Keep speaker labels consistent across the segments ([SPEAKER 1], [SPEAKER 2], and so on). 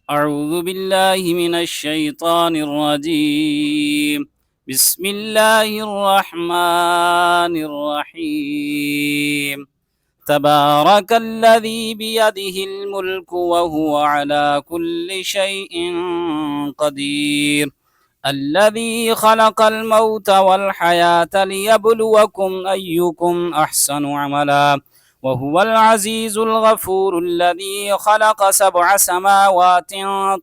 [SPEAKER 1] أعوذ بالله من الشيطان الرجيم. بسم الله الرحمن الرحيم. تبارك الذي بيده الملك وهو على كل شيء قدير. الذي خلق الموت والحياة ليبلوكم أيكم أحسن عملا وهو العزيز الغفور الذي خلق 7 سماوات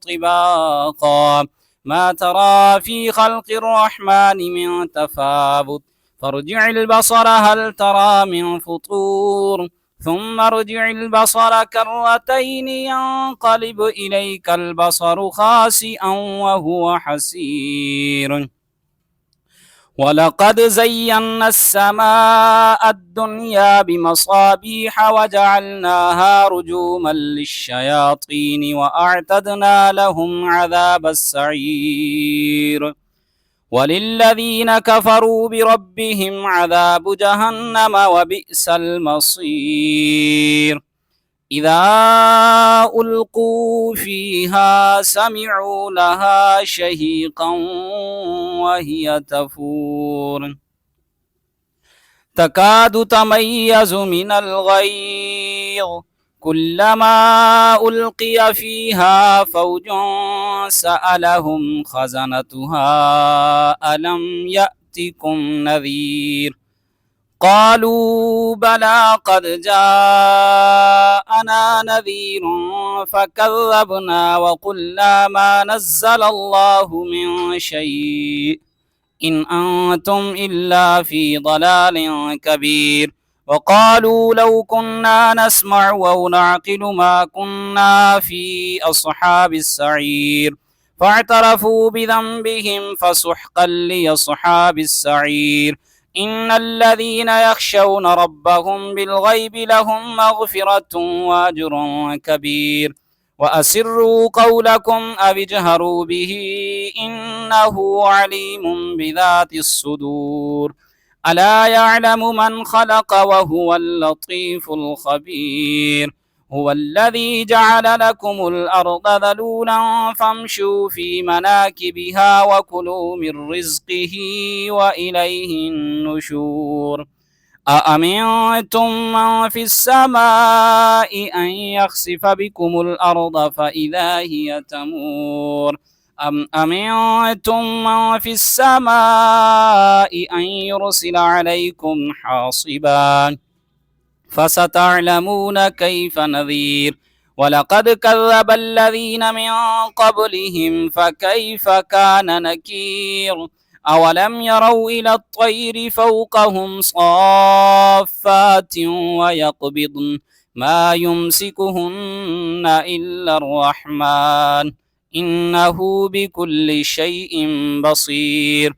[SPEAKER 1] طباقا ما ترى في خلق الرحمن من تفاوت فارجع البصر هل ترى من فطور ثم ارجع البصر كرتين ينقلب إليك البصر خاسئا وهو حسير. ولقد زينا السماء الدنيا بمصابيح وجعلناها رجوما للشياطين وأعتدنا لهم عذاب السعير. وللذين كفروا بربهم عذاب جهنم وبئس المصير. إذا ألقوا فيها سمعوا لها شهيقا وهي تفور تكاد تميز من الغيظ كلما ألقي فيها فوج سألهم خزنتها ألم يأتكم نذير قالوا بلى قد جاءنا نذير فكذبنا وقلنا ما نزل الله من شيء إن أنتم إلا في ضلال كبير. وقالوا لو كنا نسمع أو نعقل ما كنا في أصحاب السعير فاعترفوا بذنبهم فسحقا لأصحاب السعير. إن الذين يخشون ربهم بالغيب لهم مغفرة وأجر كبير. وأسروا قولكم أو اجهروا به إنه عليم بذات الصدور. ألا يعلم من خلق وهو اللطيف الخبير. هو الذي جعل لكم الأرض ذلولا فامشوا في مناكبها وكلوا من رزقه وإليه النشور. أأمنتم من في السماء أن يخسف بكم الأرض فإذا هي تمور أم أمنتم من في السماء أن يرسل عليكم حاصبا فستعلمون كيف نذير. ولقد كذب الذين من قبلهم فكيف كان نكير. أولم يروا إلى الطير فوقهم صافات ويقبضن ما يمسكهن إلا الرحمن إنه بكل شيء بصير.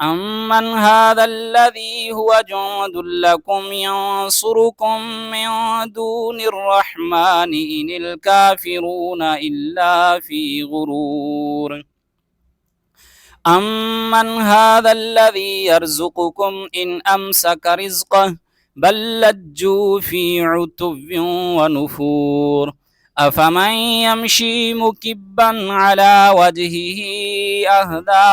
[SPEAKER 1] أمن هذا الذي هو جند لكم ينصركم من دون الرحمن إن الكافرون إلا في غرور. أمن هذا الذي يرزقكم إن أمسك رزقه بل لجوا في عتو ونفور. أفمن يمشي مكبا على وجهه أهدى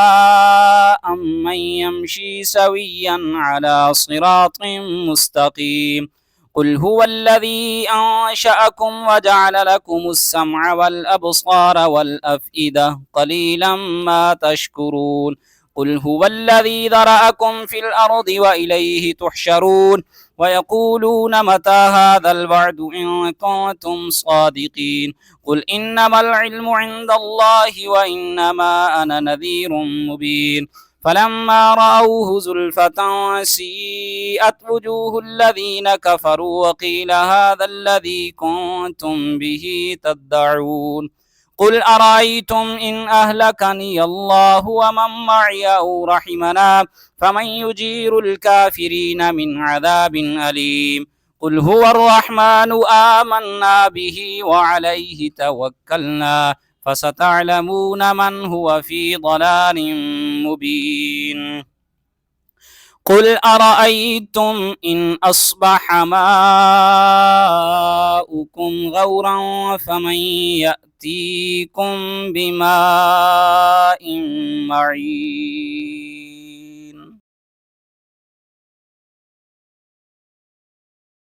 [SPEAKER 1] أمن يمشي سويا على صراط مستقيم. قل هو الذي أنشأكم وجعل لكم السمع والأبصار والأفئدة قليلا ما تشكرون. قل هو الذي ذرأكم في الأرض وإليه تحشرون. ويقولون متى هذا الوعد إن كنتم صادقين. قل إنما العلم عند الله وإنما أنا نذير مبين. فلما رأوه زلفة سيئت وجوه الذين كفروا وقيل هذا الذي كنتم به تدعون. قل أرأيتم إن أهلكني الله ومن معي أو رحمنا فمن يجير الكافرين من عذاب أليم. قل هو الرحمن آمنا به وعليه توكلنا فستعلمون من هو في ضلال مبين. قل أرأيتم إن أصبح ماؤكم غورا فمن يأتيكم بماء معين